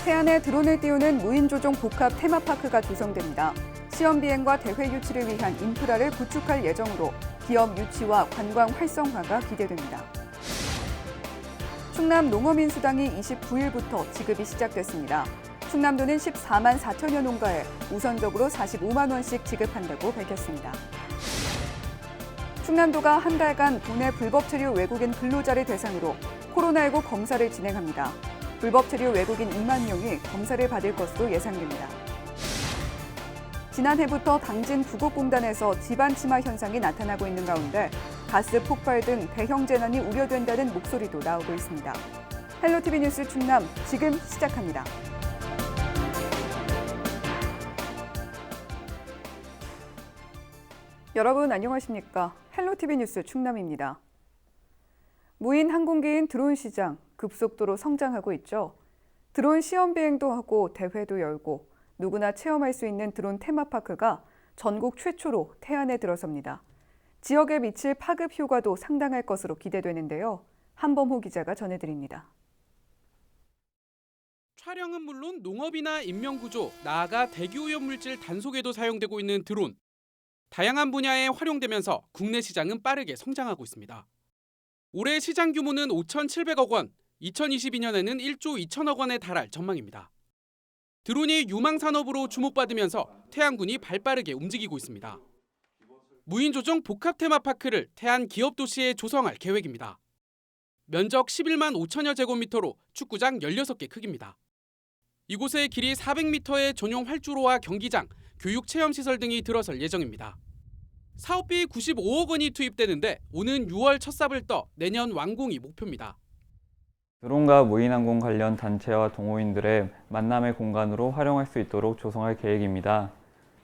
태안에 드론을 띄우는 무인조종 복합 테마파크가 조성됩니다. 시험 비행과 대회 유치를 위한 인프라를 구축할 예정으로 기업 유치와 관광 활성화가 기대됩니다. 충남 농어민수당이 29일부터 지급이 시작됐습니다. 충남도는 14만 4천여 농가에 우선적으로 45만 원씩 지급한다고 밝혔습니다. 충남도가 한 달간 도내 불법 체류 외국인 근로자를 대상으로 코로나19 검사를 진행합니다. 불법 체류 외국인 2만 명이 검사를 받을 것으로 예상됩니다. 지난해부터 당진 부곡공단에서 지반 침하 현상이 나타나고 있는 가운데 가스 폭발 등 대형 재난이 우려된다는 목소리도 나오고 있습니다. 헬로티비 뉴스 충남 지금 시작합니다. 여러분 안녕하십니까? 헬로티비 뉴스 충남입니다. 무인 항공기인 드론 시장 급속도로 성장하고 있죠. 드론 시험 비행도 하고 대회도 열고 누구나 체험할 수 있는 드론 테마파크가 전국 최초로 태안에 들어섭니다. 지역에 미칠 파급 효과도 상당할 것으로 기대되는데요. 한범호 기자가 전해드립니다. 촬영은 물론 농업이나 인명구조, 나아가 대기오염물질 단속에도 사용되고 있는 드론. 다양한 분야에 활용되면서 국내 시장은 빠르게 성장하고 있습니다. 올해 시장 규모는 5,700억 원, 2022년에는 1조 2천억 원에 달할 전망입니다. 드론이 유망산업으로 주목받으면서 태안군이 발빠르게 움직이고 있습니다. 무인조종 복합 테마파크를 태안 기업도시에 조성할 계획입니다. 면적 11만 5천여 제곱미터로 축구장 16개 크기입니다. 이곳에 길이 400m의 전용 활주로와 경기장, 교육체험시설 등이 들어설 예정입니다. 사업비 95억 원이 투입되는데 오는 6월 첫 삽을 떠 내년 완공이 목표입니다. 드론과 무인항공 관련 단체와 동호인들의 만남의 공간으로 활용할 수 있도록 조성할 계획입니다.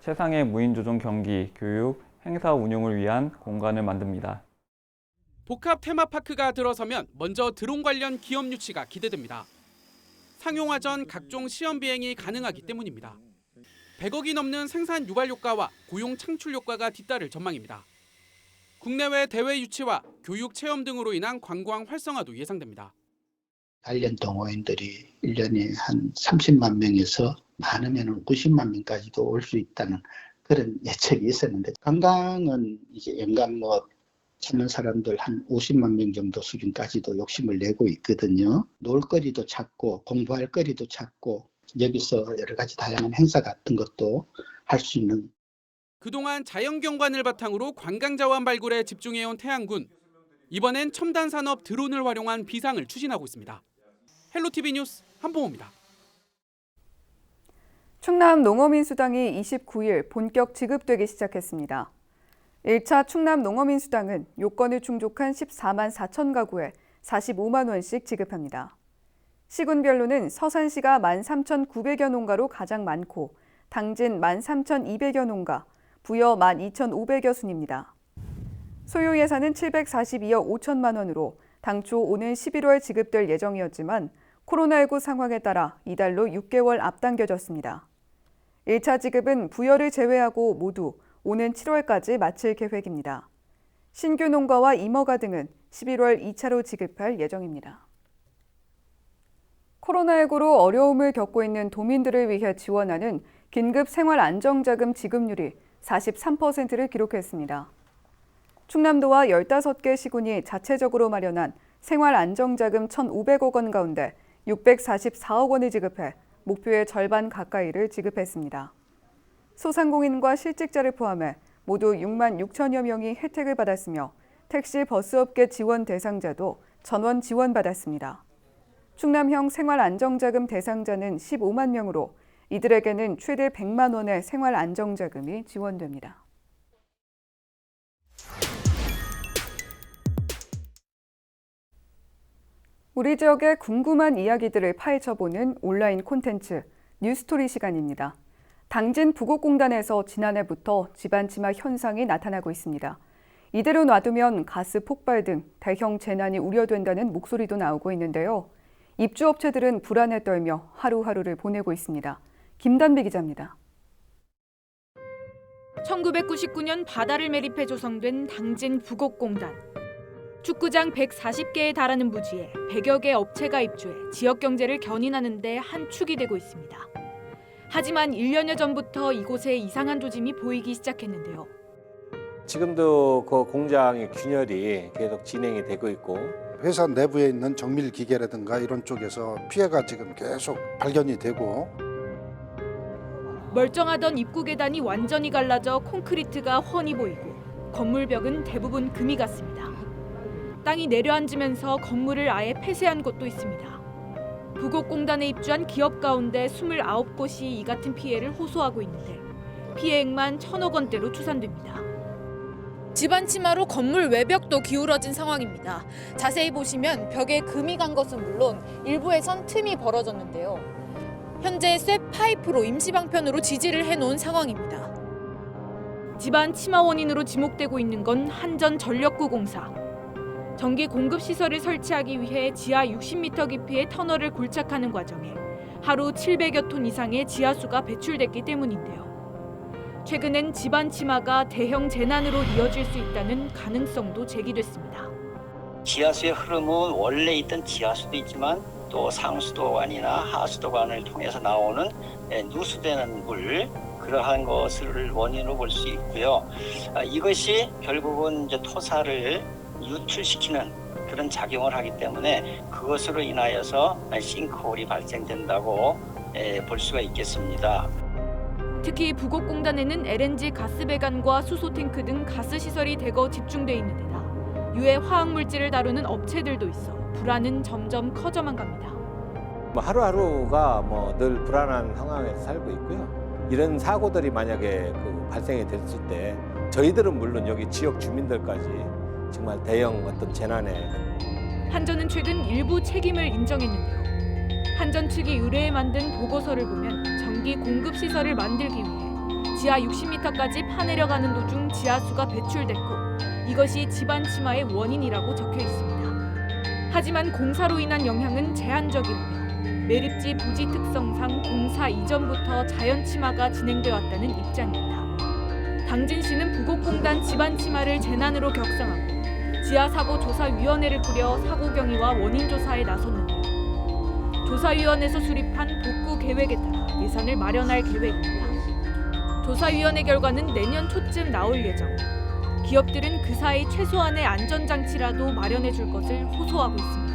최상의 무인조종 경기, 교육, 행사 운용을 위한 공간을 만듭니다. 복합 테마파크가 들어서면 먼저 드론 관련 기업 유치가 기대됩니다. 상용화 전 각종 시험 비행이 가능하기 때문입니다. 100억이 넘는 생산 유발 효과와 고용 창출 효과가 뒤따를 전망입니다. 국내외 대회 유치와 교육 체험 등으로 인한 관광 활성화도 예상됩니다. 관련 동호인들이 1년에 한 30만 명에서 많으면 90만 명까지도 올 수 있다는 그런 예측이 있었는데, 관광은 이제 연간 찾는 사람들 한 50만 명 정도 수준까지도 욕심을 내고 있거든요. 놀거리도 찾고 공부할 거리도 찾고 여기서 여러 가지 다양한 행사 같은 것도 할 수 있는. 그동안 자연경관을 바탕으로 관광자원 발굴에 집중해온 태안군. 이번엔 첨단 산업 드론을 활용한 비상을 추진하고 있습니다. 헬로티비 뉴스 한봉호입니다. 충남 농어민수당이 29일 본격 지급되기 시작했습니다. 1차 충남 농어민수당은 요건을 충족한 14만 4천 가구에 45만 원씩 지급합니다. 시군별로는 서산시가 13,900여 농가로 가장 많고 당진 13,200여 농가, 부여 12,500여 순입니다. 소요 예산은 742억 5천만 원으로 당초 오는 11월 지급될 예정이었지만 코로나19 상황에 따라 이달로 6개월 앞당겨졌습니다. 1차 지급은 부여를 제외하고 모두 오는 7월까지 마칠 계획입니다. 신규 농가와 임어가 등은 11월 2차로 지급할 예정입니다. 코로나19로 어려움을 겪고 있는 도민들을 위해 지원하는 긴급 생활안정자금 지급률이 43%를 기록했습니다. 충남도와 15개 시군이 자체적으로 마련한 생활안정자금 1,500억 원 가운데 644억 원을 지급해 목표의 절반 가까이를 지급했습니다. 소상공인과 실직자를 포함해 모두 6만 6천여 명이 혜택을 받았으며 택시 버스업계 지원 대상자도 전원 지원받았습니다. 충남형 생활안정자금 대상자는 15만 명으로 이들에게는 최대 100만 원의 생활안정자금이 지원됩니다. 우리 지역의 궁금한 이야기들을 파헤쳐보는 온라인 콘텐츠 뉴스토리 시간입니다. 당진 부곡공단에서 지난해부터 집안 침하 현상이 나타나고 있습니다. 이대로 놔두면 가스 폭발 등 대형 재난이 우려된다는 목소리도 나오고 있는데요. 입주업체들은 불안에 떨며 하루하루를 보내고 있습니다. 김단비 기자입니다. 1999년 바다를 매립해 조성된 당진 부곡공단. 축구장 140개에 달하는 부지에 100여 개 업체가 입주해 지역 경제를 견인하는 데 한 축이 되고 있습니다. 하지만 1년여 전부터 이곳에 이상한 조짐이 보이기 시작했는데요. 지금도 그 공장의 균열이 계속 진행이 되고 있고 회사 내부에 있는 정밀 기계라든가 이런 쪽에서 피해가 지금 계속 발견이 되고 멀쩡하던 입구 계단이 완전히 갈라져 콘크리트가 훤히 보이고 건물 벽은 대부분 금이 갔습니다. 땅이 내려앉으면서 건물을 아예 폐쇄한 곳도 있습니다. 부곡공단에 입주한 기업 가운데 29곳이 이 같은 피해를 호소하고 있는데 피해액만 1,000억 원대로 추산됩니다. 집안 치마로 건물 외벽도 기울어진 상황입니다. 자세히 보시면 벽에 금이 간 것은 물론 일부에선 틈이 벌어졌는데요. 현재 쇠 파이프로 임시 방편으로 지지를 해놓은 상황입니다. 집안 치마 원인으로 지목되고 있는 건 한전전력구 공사. 전기 공급 시설을 설치하기 위해 지하 60m 깊이의 터널을 골착하는 과정에 하루 700여 톤 이상의 지하수가 배출됐기 때문인데요. 최근엔 집안 치마가 대형 재난으로 이어질 수 있다는 가능성도 제기됐습니다. 지하수의 흐름은 원래 있던 지하수도 있지만 또 상수도관이나 하수도관을 통해서 나오는 누수되는 물, 그러한 것을 원인으로 볼 수 있고요. 이것이 결국은 이제 토사를 유출시키는 그런 작용을 하기 때문에 그것으로 인하여서 싱크홀이 발생된다고 볼 수가 있겠습니다. 특히 부곡공단에는 LNG 가스 배관과 수소 탱크 등 가스 시설이 대거 집중돼 있는 데다 유해 화학 물질을 다루는 업체들도 있어 불안은 점점 커져만 갑니다. 하루하루가 늘 불안한 상황에서 살고 있고요. 이런 사고들이 만약에 발생이 됐을 때 저희들은 물론 여기 지역 주민들까지 정말 대형 어떤 재난에 한전은 최근 일부 책임을 인정했는데요. 한전 측이 의뢰해 만든 보고서를 보면 전기 공급 시설을 만들기 위해 지하 60m까지 파내려가는 도중 지하수가 배출됐고 이것이 집안 치마의 원인이라고 적혀 있습니다. 하지만 공사로 인한 영향은 제한적이라며 매립지 부지 특성상 공사 이전부터 자연 치마가 진행돼 왔다는 입장입니다. 당진시는 부곡공단 집안 치마를 재난으로 격상하고 지하사고조사위원회를 꾸려 사고 경위와 원인 조사에 나섰는데요. 조사위원회에서 수립한 복구 계획에 따라 예산을 마련할 계획입니다. 조사위원회 결과는 내년 초쯤 나올 예정. 기업들은 그 사이 최소한의 안전장치라도 마련해 줄 것을 호소하고 있습니다.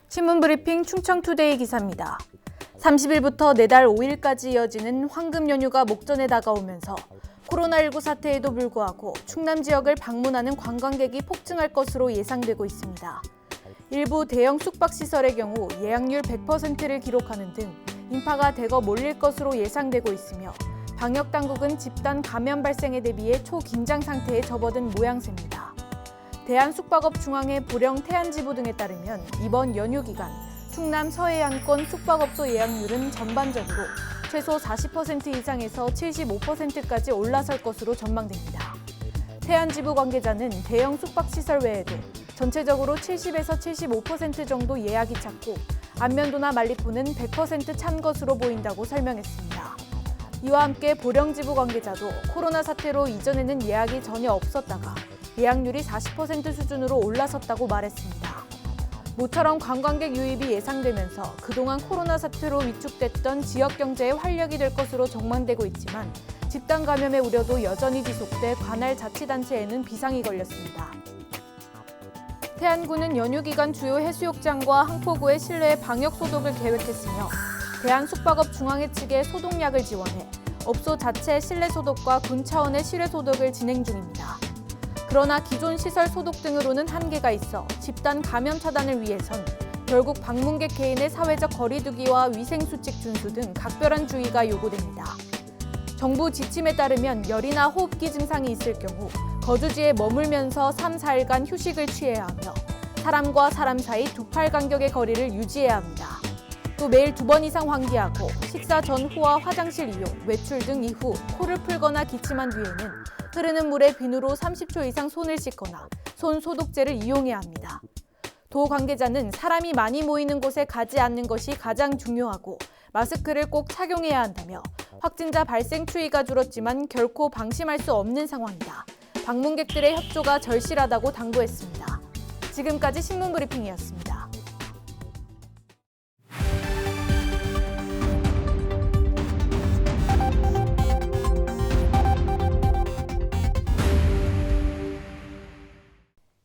신문브리핑 충청투데이 기사입니다. 30일부터 내달 5일까지 이어지는 황금 연휴가 목전에 다가오면서 코로나19 사태에도 불구하고 충남 지역을 방문하는 관광객이 폭증할 것으로 예상되고 있습니다. 일부 대형 숙박시설의 경우 예약률 100%를 기록하는 등 인파가 대거 몰릴 것으로 예상되고 있으며 방역당국은 집단 감염 발생에 대비해 초긴장 상태에 접어든 모양새입니다. 대한숙박업중앙회 보령 태안지부 등에 따르면 이번 연휴 기간 충남 서해안권 숙박업소 예약률은 전반적으로 최소 40% 이상에서 75%까지 올라설 것으로 전망됩니다. 태안지부 관계자는 대형 숙박시설 외에도 전체적으로 70에서 75% 정도 예약이 찼고 안면도나 말리포는 100% 찬 것으로 보인다고 설명했습니다. 이와 함께 보령지부 관계자도 코로나 사태로 이전에는 예약이 전혀 없었다가 예약률이 40% 수준으로 올라섰다고 말했습니다. 모처럼 관광객 유입이 예상되면서 그동안 코로나 사태로 위축됐던 지역 경제의 활력이 될 것으로 전망되고 있지만 집단 감염의 우려도 여전히 지속돼 관할 자치단체에는 비상이 걸렸습니다. 태안구는 연휴 기간 주요 해수욕장과 항포구의 실내 방역 소독을 계획했으며 대한숙박업중앙회 측에 소독약을 지원해 업소 자체 실내 소독과 군 차원의 실외 소독을 진행 중입니다. 그러나 기존 시설 소독 등으로는 한계가 있어 집단 감염 차단을 위해선 결국 방문객 개인의 사회적 거리 두기와 위생수칙 준수 등 각별한 주의가 요구됩니다. 정부 지침에 따르면 열이나 호흡기 증상이 있을 경우 거주지에 머물면서 3, 4일간 휴식을 취해야 하며 사람과 사람 사이 2팔 간격의 거리를 유지해야 합니다. 또 매일 2번 이상 환기하고 식사 전후와 화장실 이용, 외출 등 이후 코를 풀거나 기침한 뒤에는 흐르는 물에 비누로 30초 이상 손을 씻거나 손 소독제를 이용해야 합니다. 도 관계자는 사람이 많이 모이는 곳에 가지 않는 것이 가장 중요하고 마스크를 꼭 착용해야 한다며 확진자 발생 추이가 줄었지만 결코 방심할 수 없는 상황이다. 방문객들의 협조가 절실하다고 당부했습니다. 지금까지 신문브리핑이었습니다.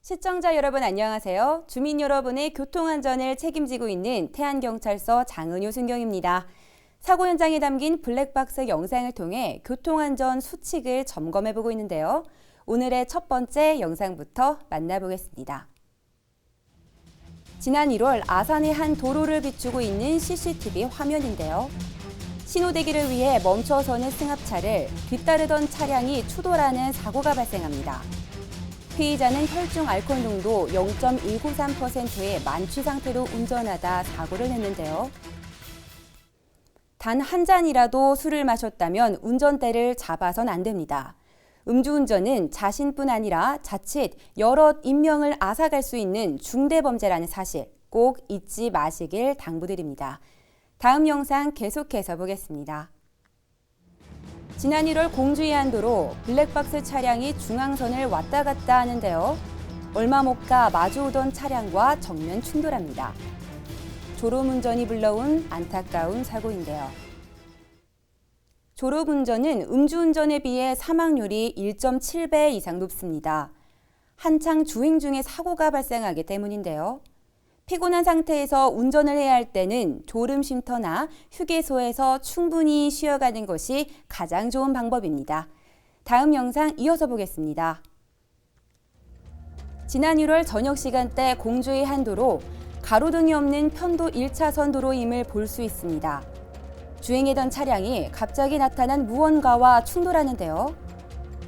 시청자 여러분 안녕하세요. 주민 여러분의 교통안전을 책임지고 있는 태안경찰서 장은효 순경입니다. 사고 현장에 담긴 블랙박스 영상을 통해 교통안전 수칙을 점검해보고 있는데요. 오늘의 첫 번째 영상부터 만나보겠습니다. 지난 1월 아산의 한 도로를 비추고 있는 CCTV 화면인데요. 신호대기를 위해 멈춰서는 승합차를 뒤따르던 차량이 추돌하는 사고가 발생합니다. 피의자는 혈중 알코올 농도 0.193%의 만취 상태로 운전하다 사고를 냈는데요. 단 한 잔이라도 술을 마셨다면 운전대를 잡아선 안 됩니다. 음주운전은 자신뿐 아니라 자칫 여럿 인명을 앗아갈 수 있는 중대범죄라는 사실 꼭 잊지 마시길 당부드립니다. 다음 영상 계속해서 보겠습니다. 지난 1월 공주의 한 도로 블랙박스 차량이 중앙선을 왔다 갔다 하는데요. 얼마 못 가 마주오던 차량과 정면 충돌합니다. 졸음운전이 불러온 안타까운 사고인데요. 졸음운전은 음주운전에 비해 사망률이 1.7배 이상 높습니다. 한창 주행 중에 사고가 발생하기 때문인데요. 피곤한 상태에서 운전을 해야 할 때는 졸음 쉼터나 휴게소에서 충분히 쉬어가는 것이 가장 좋은 방법입니다. 다음 영상 이어서 보겠습니다. 지난 1월 저녁 시간대 공주의 한 도로 가로등이 없는 편도 1차선 도로임을 볼 수 있습니다. 주행하던 차량이 갑자기 나타난 무언가와 충돌하는데요.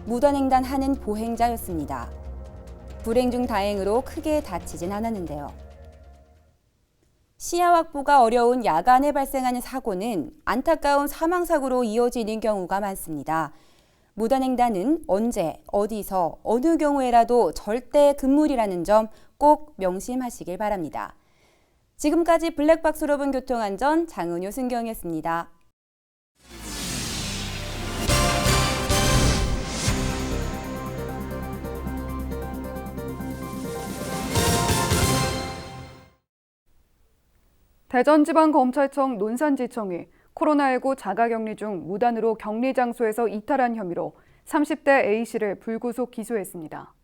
무단횡단하는 보행자였습니다. 불행 중 다행으로 크게 다치진 않았는데요. 시야 확보가 어려운 야간에 발생하는 사고는 안타까운 사망사고로 이어지는 경우가 많습니다. 무단횡단은 언제, 어디서, 어느 경우에라도 절대 금물이라는 점 꼭 명심하시길 바랍니다. 지금까지 블랙박스로 본 교통안전 장은효 순경이었습니다. 대전지방검찰청 논산지청이 코로나19 자가격리 중 무단으로 격리 장소에서 이탈한 혐의로 30대 A씨를 불구속 기소했습니다.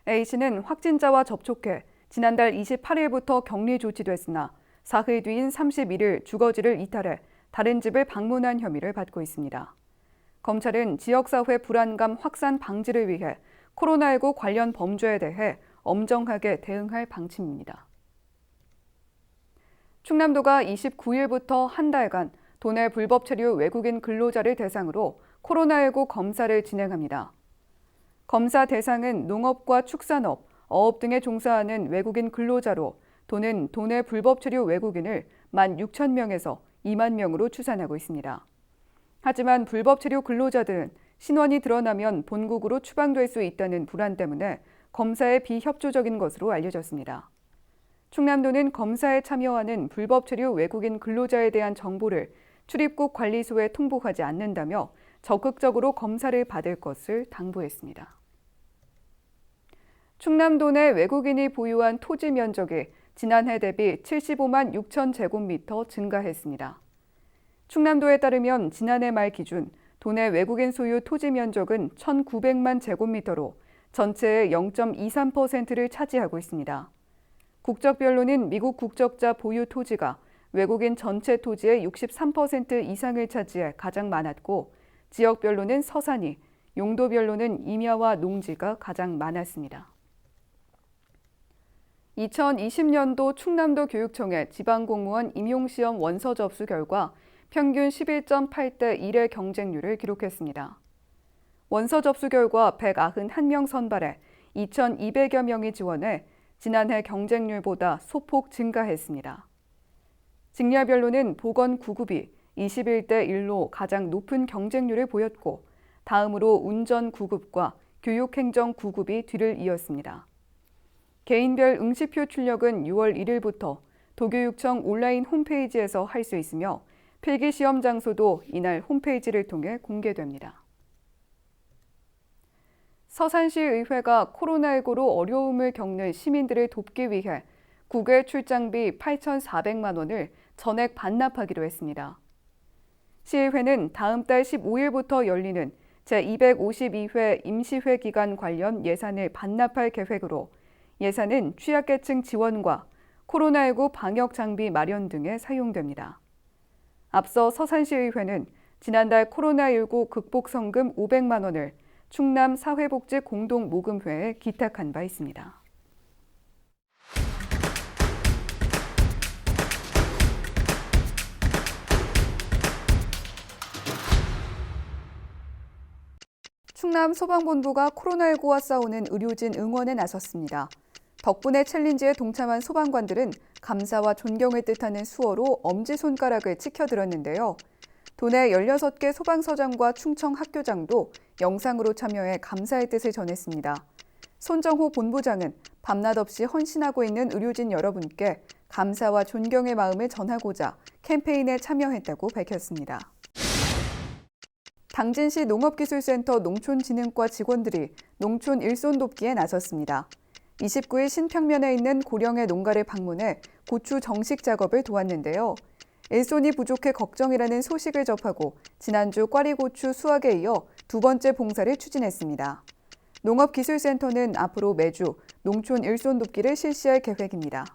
A씨는 확진자와 접촉해 지난달 28일부터 격리 조치됐으나 사흘 뒤인 31일 주거지를 이탈해 다른 집을 방문한 혐의를 받고 있습니다. 검찰은 지역사회 불안감 확산 방지를 위해 코로나19 관련 범죄에 대해 엄정하게 대응할 방침입니다. 충남도가 29일부터 한 달간 도내 불법 체류 외국인 근로자를 대상으로 코로나19 검사를 진행합니다. 검사 대상은 농업과 축산업, 어업 등에 종사하는 외국인 근로자로 도는 도내 불법 체류 외국인을 16,000명에서 2만 명으로 추산하고 있습니다. 하지만 불법 체류 근로자들은 신원이 드러나면 본국으로 추방될 수 있다는 불안 때문에 검사에 비협조적인 것으로 알려졌습니다. 충남도는 검사에 참여하는 불법 체류 외국인 근로자에 대한 정보를 출입국 관리소에 통보하지 않는다며 적극적으로 검사를 받을 것을 당부했습니다. 충남도 내 외국인이 보유한 토지 면적이 지난해 대비 75만 6천 제곱미터 증가했습니다. 충남도에 따르면 지난해 말 기준 도내 외국인 소유 토지 면적은 1,900만 제곱미터로 전체의 0.23%를 차지하고 있습니다. 국적별로는 미국 국적자 보유 토지가 외국인 전체 토지의 63% 이상을 차지해 가장 많았고 지역별로는 서산이, 용도별로는 임야와 농지가 가장 많았습니다. 2020년도 충남도 교육청의 지방공무원 임용시험 원서 접수 결과 평균 11.8대 1의 경쟁률을 기록했습니다. 원서 접수 결과 191명 선발에 2,200여 명이 지원해 지난해 경쟁률보다 소폭 증가했습니다. 직렬별로는 보건 9급이 21대 1로 가장 높은 경쟁률을 보였고 다음으로 운전 9급과 교육행정 9급이 뒤를 이었습니다. 개인별 응시표 출력은 6월 1일부터 도교육청 온라인 홈페이지에서 할 수 있으며 필기시험 장소도 이날 홈페이지를 통해 공개됩니다. 서산시의회가 코로나19로 어려움을 겪는 시민들을 돕기 위해 국외 출장비 8,400만 원을 전액 반납하기로 했습니다. 시의회는 다음 달 15일부터 열리는 제252회 임시회 기간 관련 예산을 반납할 계획으로 예산은 취약계층 지원과 코로나19 방역 장비 마련 등에 사용됩니다. 앞서 서산시의회는 지난달 코로나19 극복 성금 500만 원을 충남 사회복지 공동모금회에 기탁한 바 있습니다. 충남 소방본부가 코로나19와 싸우는 의료진 응원에 나섰습니다. 덕분에 챌린지에 동참한 소방관들은 감사와 존경을 뜻하는 수어로 엄지손가락을 치켜들었는데요. 도내 16개 소방서장과 충청 학교장도 영상으로 참여해 감사의 뜻을 전했습니다. 손정호 본부장은 밤낮 없이 헌신하고 있는 의료진 여러분께 감사와 존경의 마음을 전하고자 캠페인에 참여했다고 밝혔습니다. 당진시 농업기술센터 농촌진흥과 직원들이 농촌 일손 돕기에 나섰습니다. 29일 신평면에 있는 고령의 농가를 방문해 고추 정식 작업을 도왔는데요. 일손이 부족해 걱정이라는 소식을 접하고 지난주 꽈리고추 수확에 이어 두 번째 봉사를 추진했습니다. 농업기술센터는 앞으로 매주 농촌 일손 돕기를 실시할 계획입니다.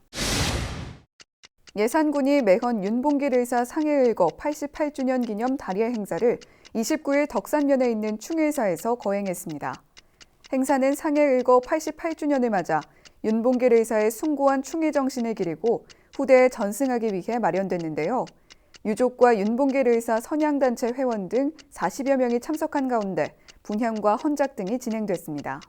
예산군이 매헌 윤봉길 의사 상해일거 88주년 기념 다리의 행사를 29일 덕산면에 있는 충일사에서 거행했습니다. 행사는 상해일거 88주년을 맞아 윤봉길 의사의 숭고한 충의 정신을 기리고 후대에 전승하기 위해 마련됐는데요. 유족과 윤봉길 의사 선양단체 회원 등 40여 명이 참석한 가운데 분향과 헌작 등이 진행됐습니다.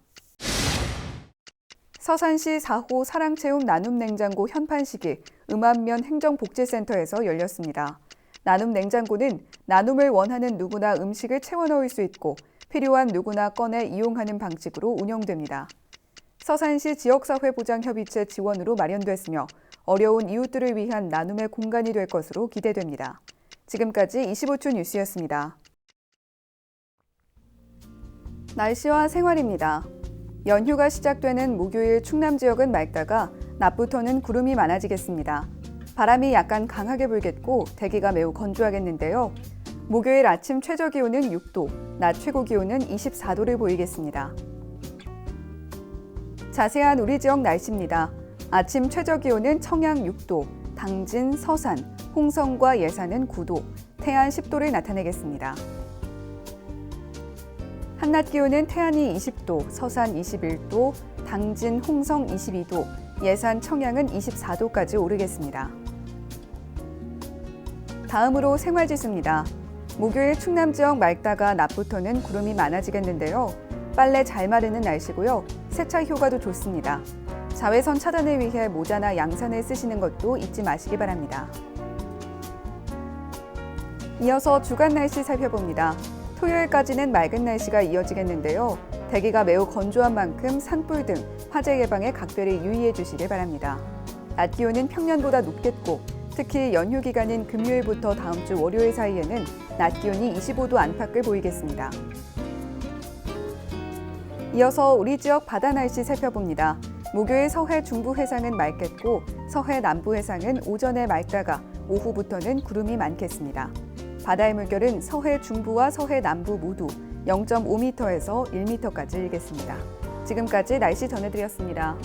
서산시 4호 사랑체험 나눔냉장고 현판식이 음암면 행정복지센터에서 열렸습니다. 나눔냉장고는 나눔을 원하는 누구나 음식을 채워 넣을 수 있고 필요한 누구나 꺼내 이용하는 방식으로 운영됩니다. 서산시 지역사회보장협의체 지원으로 마련됐으며 어려운 이웃들을 위한 나눔의 공간이 될 것으로 기대됩니다. 지금까지 25초 뉴스였습니다. 날씨와 생활입니다. 연휴가 시작되는 목요일 충남 지역은 맑다가 낮부터는 구름이 많아지겠습니다. 바람이 약간 강하게 불겠고 대기가 매우 건조하겠는데요. 목요일 아침 최저 기온은 6도, 낮 최고 기온은 24도를 보이겠습니다. 자세한 우리 지역 날씨입니다. 아침 최저 기온은 청양 6도, 당진, 서산, 홍성과 예산은 9도, 태안 10도를 나타내겠습니다. 한낮 기온은 태안이 20도, 서산 21도, 당진, 홍성 22도, 예산, 청양은 24도까지 오르겠습니다. 다음으로 생활지수입니다. 목요일 충남 지역 맑다가 낮부터는 구름이 많아지겠는데요. 빨래 잘 마르는 날씨고요. 세차 효과도 좋습니다. 자외선 차단을 위해 모자나 양산을 쓰시는 것도 잊지 마시기 바랍니다. 이어서 주간 날씨 살펴봅니다. 토요일까지는 맑은 날씨가 이어지겠는데요. 대기가 매우 건조한 만큼 산불 등 화재 예방에 각별히 유의해 주시길 바랍니다. 낮 기온은 평년보다 높겠고 특히 연휴 기간인 금요일부터 다음 주 월요일 사이에는 낮 기온이 25도 안팎을 보이겠습니다. 이어서 우리 지역 바다 날씨 살펴봅니다. 목요일 서해 중부 해상은 맑겠고 서해 남부 해상은 오전에 맑다가 오후부터는 구름이 많겠습니다. 바다의 물결은 서해 중부와 서해 남부 모두 0.5m에서 1m까지 일겠습니다. 지금까지 날씨 전해드렸습니다.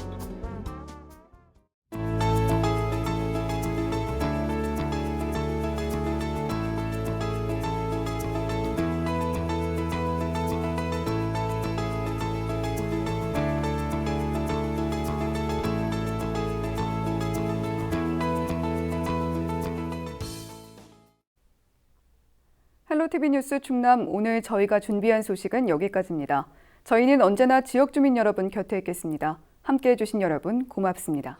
헬로티비 뉴스 충남 오늘 저희가 준비한 소식은 여기까지입니다. 저희는 언제나 지역 주민 여러분 곁에 있겠습니다. 함께해 주신 여러분 고맙습니다.